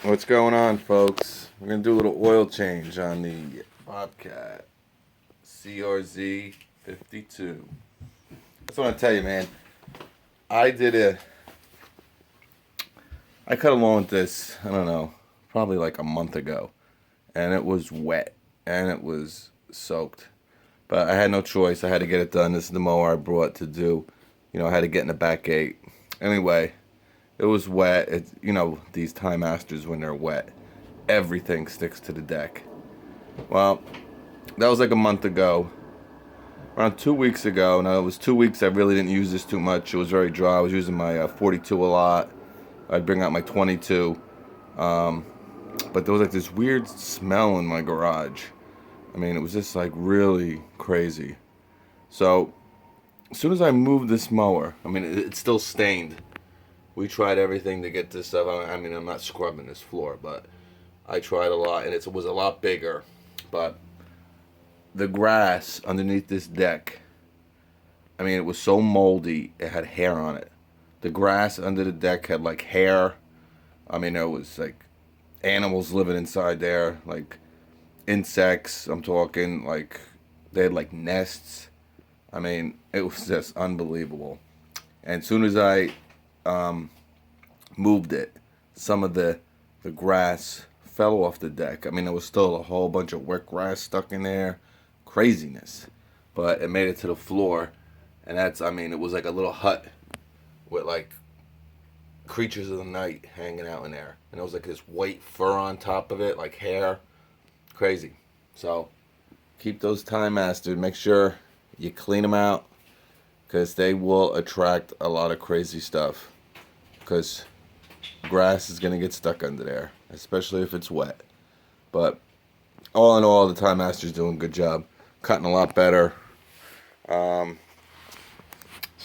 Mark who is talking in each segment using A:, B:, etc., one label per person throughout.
A: What's going on, folks? We're gonna do a little oil change on the Bobcat CRZ 52. That's what I tell you, man. I did a, I cut along with this. I don't know, probably like a month ago, and it was wet and it was soaked. But I had no choice. I had to get it done. This is the mower I brought to do. I had to get in the back gate. Anyway, it was wet. These Time Masters when they're wet, everything sticks to the deck. Well, that was like a month ago. Around 2 weeks ago, now it was 2 weeks I really didn't use this too much. It was very dry. I was using my 42 a lot. I'd bring out my 22. But there was like this weird smell in my garage. I mean, it was just like really crazy. So, as soon as I moved this mower, I mean, it's still stained. We tried everything to get this stuff. I mean, I'm not scrubbing this floor, but I tried a lot, and it was a lot bigger. But the grass underneath this deck, I mean, it was so moldy, it had hair on it. The grass under the deck had like hair. I mean, there was like animals living inside there, like insects. I'm talking like they had like nests. I mean, it was just unbelievable. And as soon as I moved it, some of the grass fell off the deck. I mean, there was still a whole bunch of wet grass stuck in there. Craziness. But it made it to the floor. And I mean, it was like a little hut with like creatures of the night hanging out in there. And it was like this white fur on top of it, like hair. Crazy. So, keep those Time Masters. Make sure you clean them out, because they will attract a lot of crazy stuff. Because grass is going to get stuck under there, especially if it's wet. But all in all, the Time Master's doing a good job. Cutting a lot better. So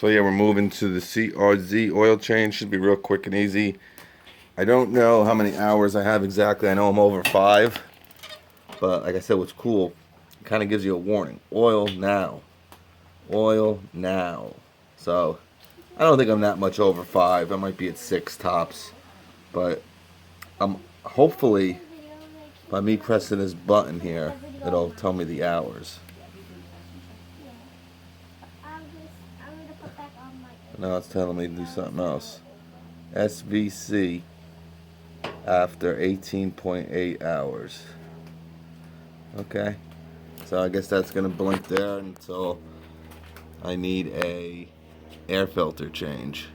A: yeah, we're moving to the CRZ oil change. Should be real quick and easy. I don't know how many hours I have exactly. I know I'm over 5. But like I said, what's cool, it kind of gives you a warning. Oil now. Oil now. So I don't think I'm that much over 5. I might be at 6 tops. But I'm hopefully, by me pressing this button here, it'll tell me the hours. Now it's telling me to do something else. SVC after 18.8 hours. Okay. So I guess that's gonna blink there until I need a air filter change.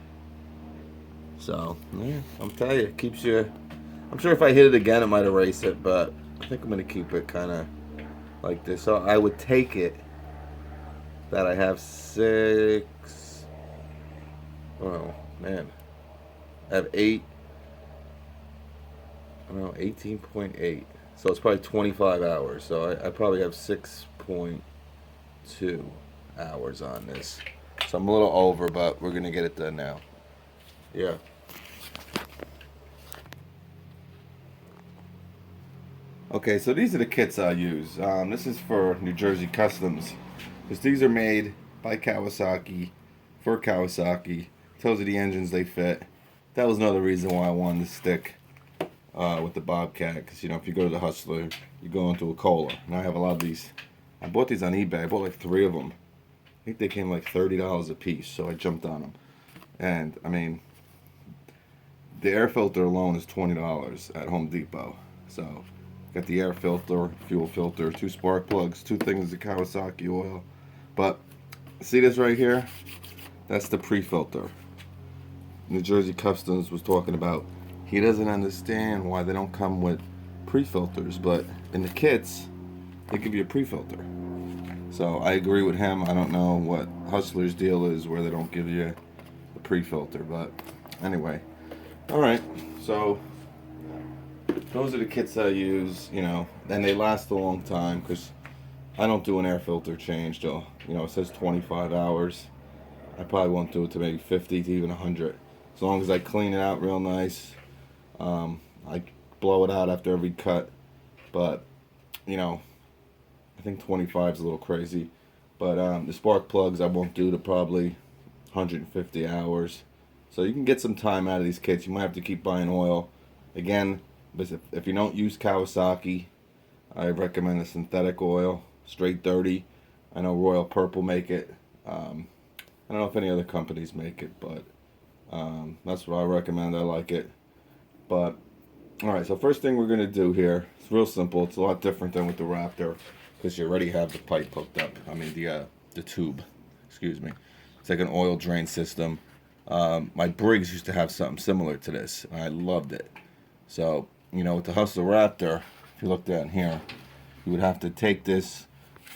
A: So yeah, I'm telling you, it keeps you. I'm sure if I hit it again, it might erase it, but I think I'm gonna keep it kind of like this. So I would take it that I have 6. Oh man, I have 8. I don't know, 18.8. So it's probably 25 hours. So I probably have 6.2 hours on this. So I'm a little over, but we're gonna get it done now. Yeah. Okay, so these are the kits I use. This is for New Jersey Customs, because these are made by Kawasaki, for Kawasaki. Tells you the engines they fit. That was another reason why I wanted to stick with the Bobcat, because if you go to the Hustler, you go into a Kohler. And I have a lot of these. I bought these on eBay. I bought like 3 of them. I think they came like $30 a piece, so I jumped on them. And I mean, the air filter alone is $20 at Home Depot. So got the air filter, fuel filter, 2 spark plugs, 2 things of Kawasaki oil. But see this right here? That's the pre-filter. New Jersey Customs was talking about. He doesn't understand why they don't come with pre-filters, but in the kits, they give you a pre-filter. So I agree with him. I don't know what Hustler's deal is where they don't give you a pre-filter, but anyway. Alright, so those are the kits I use, and they last a long time, because I don't do an air filter change till, it says 25 hours. I probably won't do it to maybe 50 to even 100. As long as I clean it out real nice. I blow it out after every cut. But, I think 25 is a little crazy. But the spark plugs I won't do to probably 150 hours. So you can get some time out of these kits. You might have to keep buying oil. Again, But if you don't use Kawasaki, I recommend a synthetic oil, straight 30. I know Royal Purple make it. I don't know if any other companies make it, but that's what I recommend. I like it. But alright, so first thing we're going to do here, it's real simple. It's a lot different than with the Raptor because you already have the pipe hooked up. I mean the tube, excuse me. It's like an oil drain system. My Briggs used to have something similar to this, and I loved it. So, you know, with the Hustler Raptor, if you look down here, you would have to take this,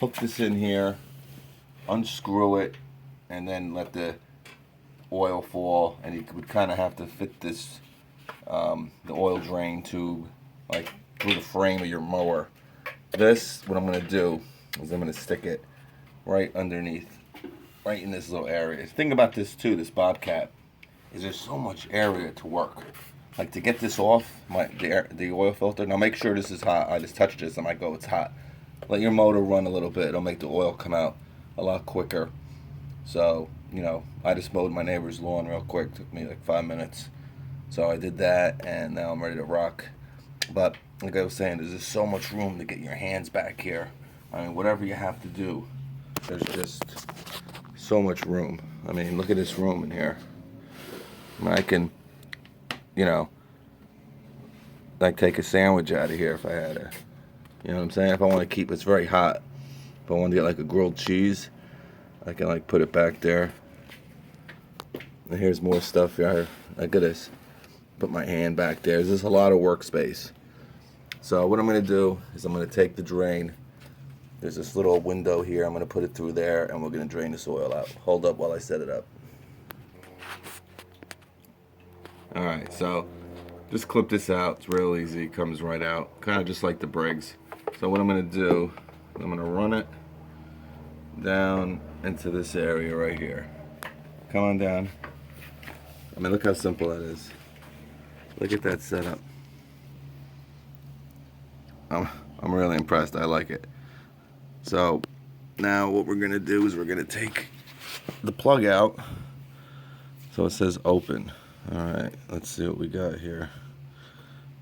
A: hook this in here, unscrew it, and then let the oil fall, and you would kind of have to fit this, the oil drain tube, like through the frame of your mower. This, what I'm going to do, is I'm going to stick it right underneath, right in this little area. The thing about this too, this Bobcat, is there's so much area to work. Like to get this off, the oil filter, now make sure this is hot. I just touched this, I might go, it's hot. Let your motor run a little bit, it'll make the oil come out a lot quicker. So, you know, I just mowed my neighbor's lawn real quick, took me like 5 minutes. So I did that, and now I'm ready to rock. But like I was saying, there's just so much room to get your hands back here. I mean, whatever you have to do, there's just so much room. I mean, look at this room in here. I mean, I can, you know, like take a sandwich out of here if I had to. You know what I'm saying? If I want to keep, it's very hot. If I want to get like a grilled cheese, I can like put it back there. And here's more stuff here. Look at this. Put my hand back there. There's just a lot of workspace. So what I'm going to do is I'm going to take the drain. There's this little window here. I'm going to put it through there, and we're going to drain this oil out. Hold up while I set it up. Alright, so just clip this out. It's real easy. It comes right out. Kind of just like the Briggs. So what I'm going to do, I'm going to run it down into this area right here. Come on down. I mean, look how simple that is. Look at that setup. I'm really impressed. I like it. So now what we're going to do is we're going to take the plug out. So it says open. Alright, let's see what we got here.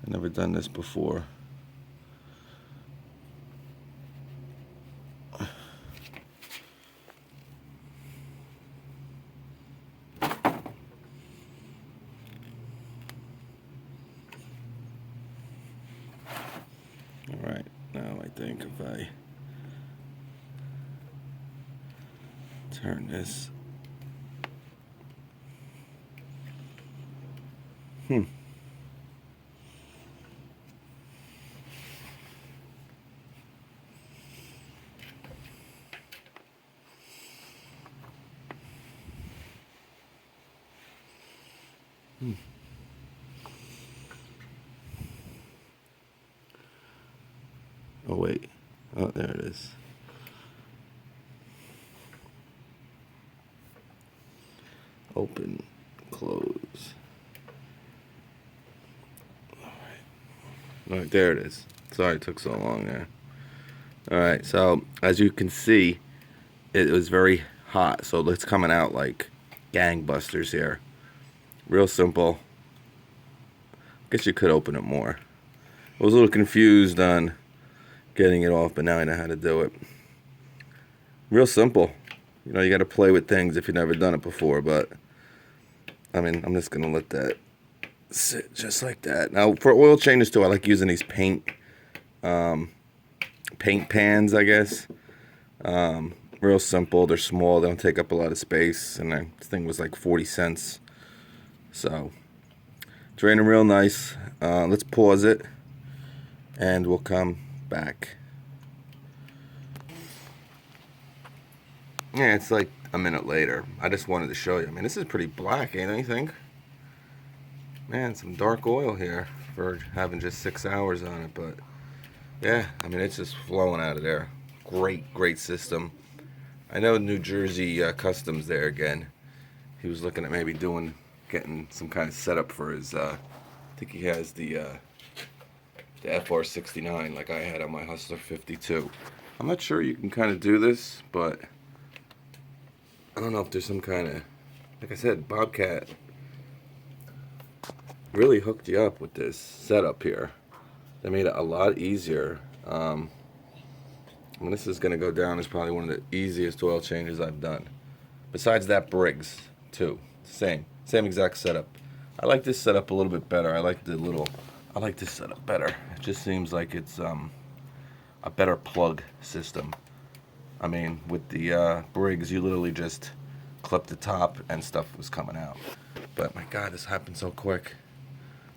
A: I've never done this before. Alright, now I think if I turn this. Oh wait, oh there it is. Open, close. Alright, there it is. Sorry it took so long there. Alright, so as you can see, it was very hot, so it's coming out like gangbusters here. Real simple. Guess you could open it more. I was a little confused on getting it off, but now I know how to do it. Real simple. You know, you got to play with things if you've never done it before, but I mean, I'm just gonna let that sit just like that. Now for oil changes too, I like using these paint pans, I guess. Real simple. They're small. They don't take up a lot of space, and this thing was like 40 cents. So draining real nice. Let's pause it, and we'll come back. Yeah, it's like a minute later. I just wanted to show you. I mean, this is pretty black, ain't you think? Man, some dark oil here for having just 6 hours on it, but yeah, I mean, it's just flowing out of there. Great system. I know New Jersey Customs there again. He was looking at maybe getting some kind of setup for his, I think he has the FR651V like I had on my Hustler 52. I'm not sure you can kind of do this, but I don't know if there's some kind of, like I said, Bobcat really hooked you up with this setup here. They made it a lot easier. And this is going to go down as probably one of the easiest oil changes I've done. Besides that, Briggs, too. Same exact setup. I like this setup a little bit better. I like this setup better. It just seems like it's a better plug system. I mean, with the Briggs, you literally just clip the top and stuff was coming out. But my God, this happened so quick.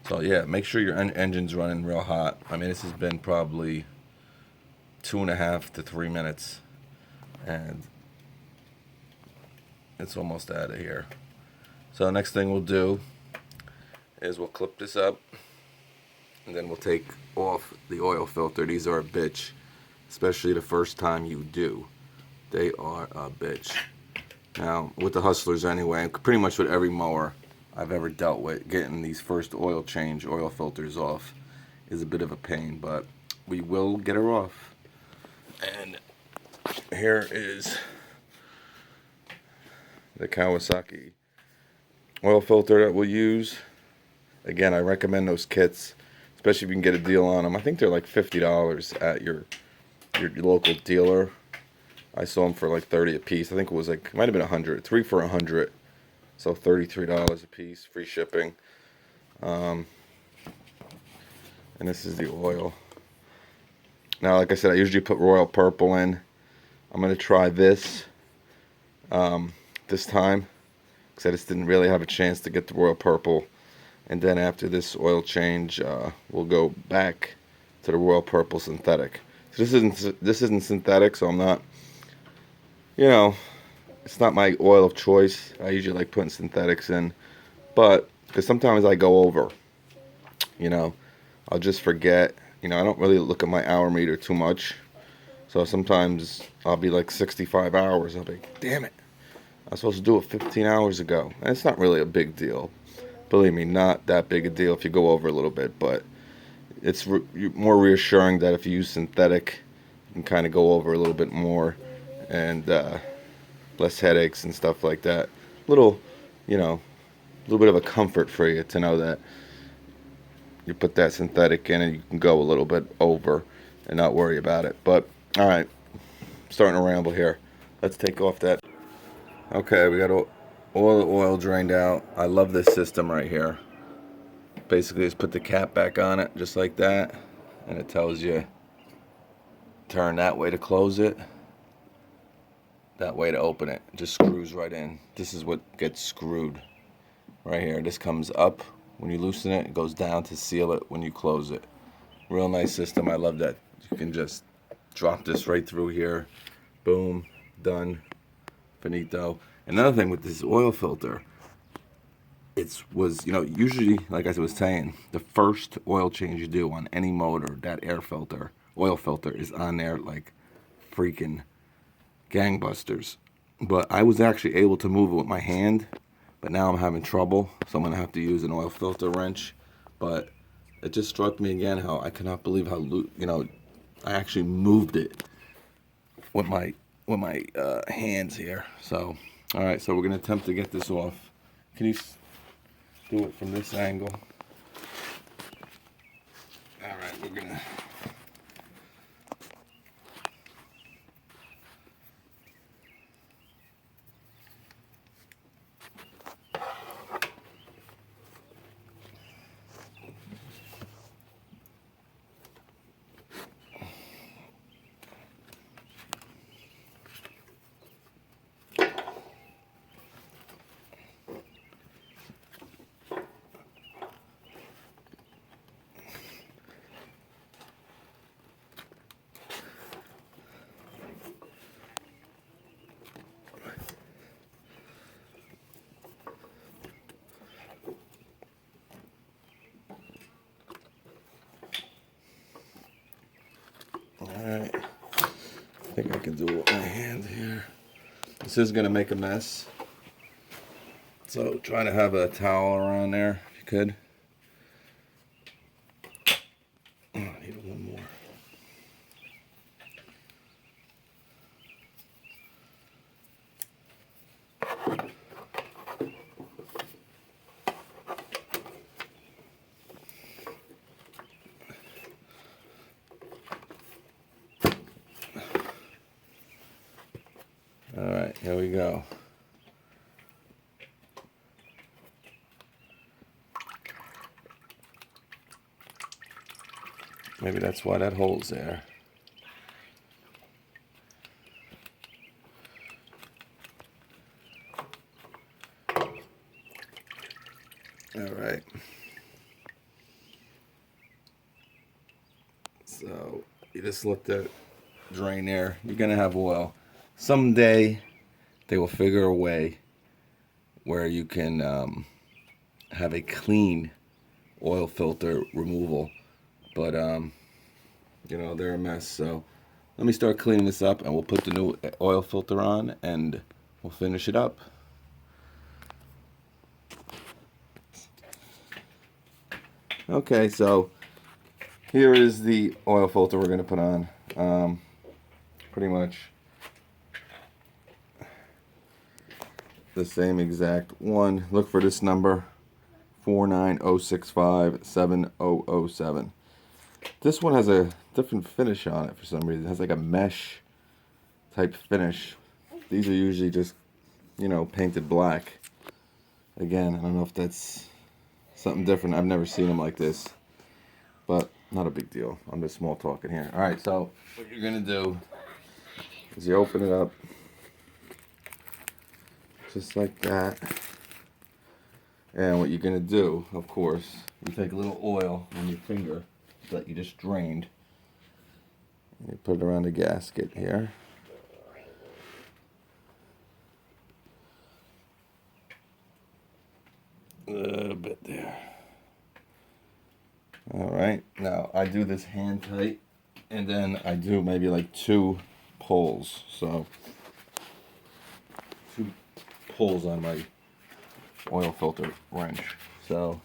A: So yeah, make sure your engine's running real hot. I mean, this has been probably 2.5 to 3 minutes, and it's almost out of here. So next thing we'll do is we'll clip this up, and then we'll take off the oil filter. These are a bitch, especially the first time you do. They are a bitch. Now, with the Hustlers anyway, pretty much with every mower I've ever dealt with, getting these first oil filters off is a bit of a pain, but we will get her off. And here is the Kawasaki oil filter that we'll use. Again, I recommend those kits, especially if you can get a deal on them. I think they're like $50 at your local dealer. I saw them for like 30 a piece. I think it was like, it might have been 100, 3 for 100. So $33 a piece, free shipping. And this is the oil. Now, like I said, I usually put royal purple in. I'm going to try this this time, because I just didn't really have a chance to get the royal purple. And then after this oil change, we'll go back to the royal purple synthetic. So this isn't synthetic, so I'm not, it's not my oil of choice. I usually like putting synthetics in, but because sometimes I go over, I'll just forget. I don't really look at my hour meter too much. So sometimes I'll be like 65 hours. I'll be like, damn it, I was supposed to do it 15 hours ago. And it's not really a big deal. Believe me, not that big a deal if you go over a little bit. But it's more reassuring that if you use synthetic, you can kind of go over a little bit more. And less headaches and stuff like that. Little bit of a comfort for you to know that you put that synthetic in and you can go a little bit over and not worry about it. But all right, I'm starting to ramble here. Let's take off that. Okay, we got all the oil drained out. I love this system right here. Basically, just put the cap back on it just like that, and it tells you turn that way to close it, that way to open it. It just screws right in. This is what gets screwed right here. This comes up when you loosen it. It goes down to seal it when you close it. Real nice system. I love that. You can just drop this right through here. Boom. Done. Finito. Another thing with this oil filter, usually, like I was saying, the first oil change you do on any motor, that oil filter is on there like freaking gangbusters. But I was actually able to move it with my hand, but now I'm having trouble, so I'm gonna have to use an oil filter wrench. But it just struck me again how I cannot believe how I actually moved it with my hands here. So all right, so we're gonna attempt to get this off. Can you do it from this angle? All right, we're gonna. Alright, I think I can do it with my hand here. This is going to make a mess, so try to have a towel around there if you could. Oh, I need one more. here we go. Maybe that's why that hole's there. All right. So you just let that drain there. You're gonna have oil. Someday they will figure a way where you can have a clean oil filter removal, but you know, they're a mess. So let me start cleaning this up, and we'll put the new oil filter on, and we'll finish it up. Okay, so here is the oil filter we're going to put on. Pretty much the same exact one. Look for this number, 490657007. This one has a different finish on it for some reason. It has like a mesh type finish. These are usually just, you know, painted black. Again, I don't know if that's something different. I've never seen them like this, but not a big deal. I'm just small talking here. All right, so what you're gonna do is you open it up just like that, and what you're gonna do, of course, you take a little oil on your finger that you just drained, and you put it around the gasket here. A little bit there. All right, now I do this hand tight, and then I do maybe like 2 pulls. So 2 pulls on my oil filter wrench. So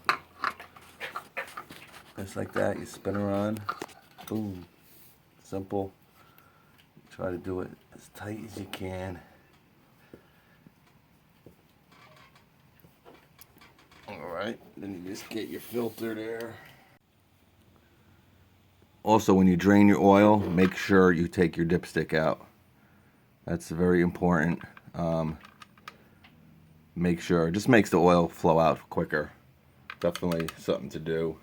A: just like that, you spin her on. Boom. Simple. Try to do it as tight as you can. Alright, then you just get your filter there. Also, when you drain your oil, make sure you take your dipstick out. That's very important. Make sure, it just makes the oil flow out quicker. Definitely something to do.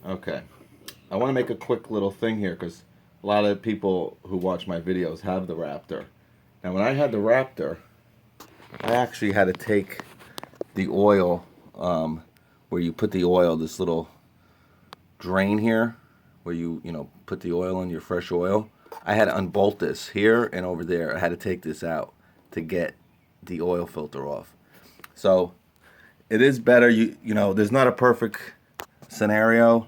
A: Okay, I want to make a quick little thing here because a lot of people who watch my videos have the Raptor. Now, when I had the Raptor, I actually had to take the oil, where you put the oil, this little drain here, where you put the oil in, your fresh oil. I had to unbolt this here and over there. I had to take this out to get the oil filter off. So it is better, you know, there's not a perfect scenario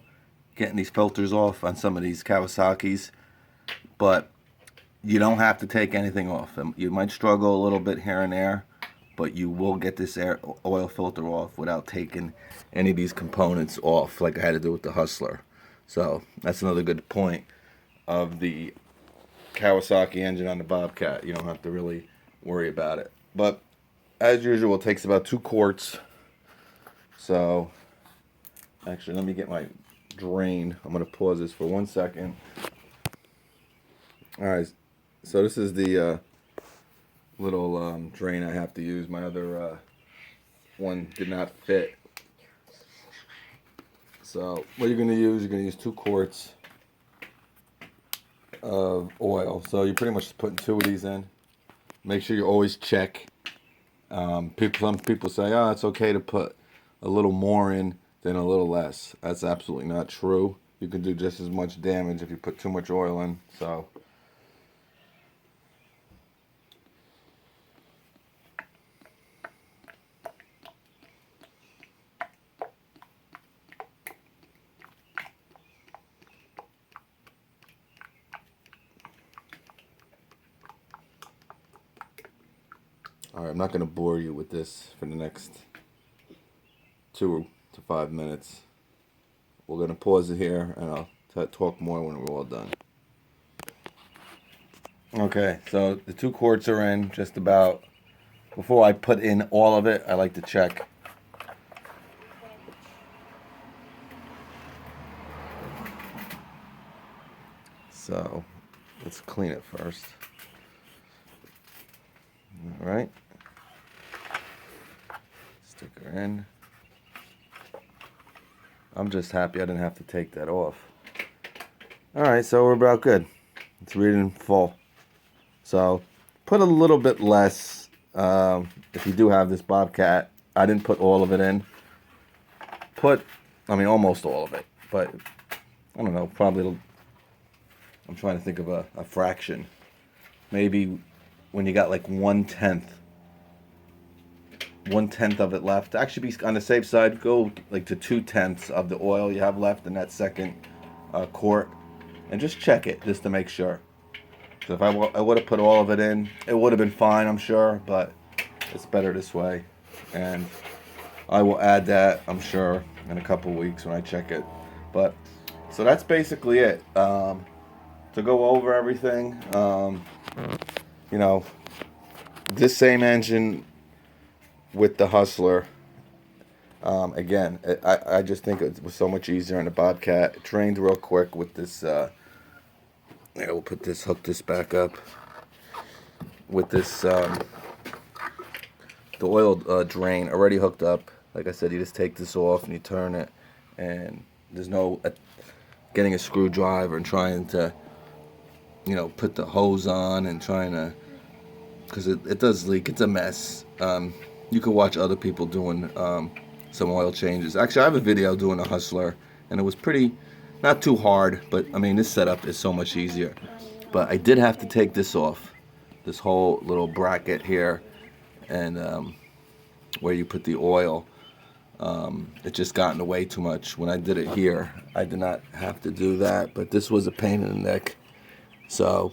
A: getting these filters off on some of these Kawasaki's, but you don't have to take anything off. You might struggle a little bit here and there, but you will get this oil filter off without taking any of these components off like I had to do with the Hustler. So that's another good point of the Kawasaki engine on the Bobcat. You don't have to really worry about it. But as usual, it takes about 2 quarts. So actually, let me get my drain. I'm going to pause this for 1 second. Alright, so this is the little drain I have to use. My other one did not fit. So what you're going to use, 2 quarts of oil. So you're pretty much putting 2 of these in. Make sure you always check. Some people say, oh, it's okay to put a little more in than a little less. That's absolutely not true. You can do just as much damage if you put too much oil in. So alright, I'm not going to bore you with this for the next 2 to 5 minutes. We're going to pause it here, and I'll talk more when we're all done. Okay, so the 2 quarts are in just about. Before I put in all of it, I like to check. So let's clean it first. Alright. Stick her in. I'm just happy I didn't have to take that off. Alright, so we're about good. It's reading full. So, put a little bit less, if you do have this Bobcat. I didn't put all of it in. Almost all of it. But, I don't know, probably, I'm trying to think of a fraction. Maybe when you got like 1/10 of it left. Actually, be on the safe side, go like to 2/10 of the oil you have left in that second quart. And just check it, just to make sure. So if I would have put all of it in, it would have been fine, I'm sure, but it's better this way. And I will add that, I'm sure, in a couple weeks when I check it. But so that's basically it. To go over everything, you know, this same engine with the Hustler. Again, I just think it was so much easier on the Bobcat. It drained real quick with this. Yeah, we'll hook this back up with this. The oil drain already hooked up. Like I said, you just take this off and you turn it, and there's no getting a screwdriver and trying to, you know, put the hose on and trying to, because it does leak. It's a mess. You can watch other people doing some oil changes. Actually, I have a video doing a Hustler, and it was not too hard, but I mean, this setup is so much easier. But I did have to take this off, this whole little bracket here, and where you put the oil. It just got in the way too much. When I did it here, I did not have to do that, but this was a pain in the neck. So,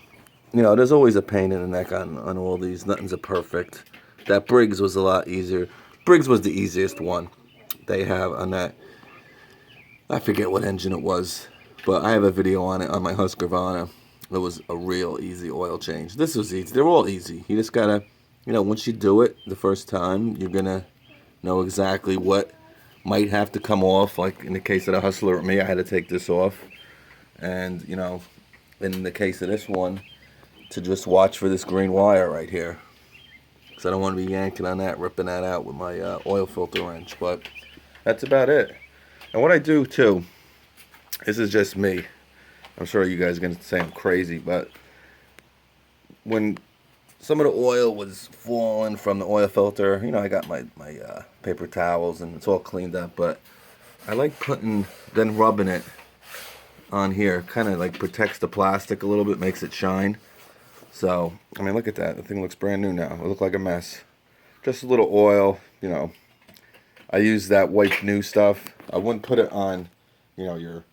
A: you know, there's always a pain in the neck on all these. Nothing's a perfect. That Briggs was a lot easier. Briggs was the easiest one they have on that. I forget what engine it was, but I have a video on it on my Husqvarna. It was a real easy oil change. This was easy. They're all easy. You just gotta, you know, once you do it the first time, you're gonna know exactly what might have to come off. Like in the case of the Hustler with me, I had to take this off. And, you know, in the case of this one, to just watch for this green wire right here. Because I don't want to be yanking on that, ripping that out with my oil filter wrench. But that's about it. And what I do too, this is just me. I'm sure you guys are going to say I'm crazy, but when some of the oil was falling from the oil filter, you know, I got my paper towels and it's all cleaned up, but I like then rubbing it on here. Kind of like protects the plastic a little bit, makes it shine. So, I mean, look at that. The thing looks brand new now. It looked like a mess. Just a little oil, you know. I use that wipe new stuff. I wouldn't put it on, you know,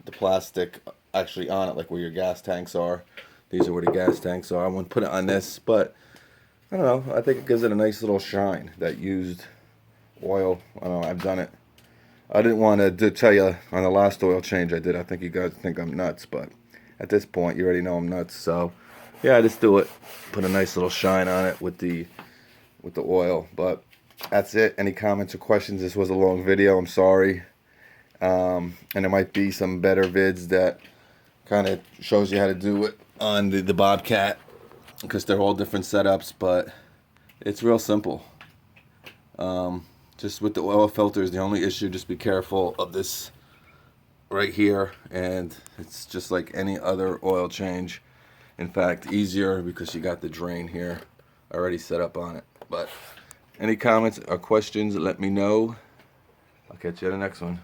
A: the plastic actually on it, like where your gas tanks are. These are where the gas tanks are. I wouldn't put it on this, but I don't know. I think it gives it a nice little shine, that used oil. I don't know. I've done it. I didn't want to tell you on the last oil change I did. I think you guys think I'm nuts, but at this point, you already know I'm nuts. So, yeah, I just do it. Put a nice little shine on it with the oil. But that's it. Any comments or questions? This was a long video. I'm sorry. And there might be some better vids that kind of shows you how to do it on the Bobcat, because they're all different setups, but it's real simple. Just with the oil filters, the only issue, just be careful of this right here, and it's just like any other oil change. In fact, easier because you got the drain here already set up on it. But any comments or questions, let me know. I'll catch you at the next one.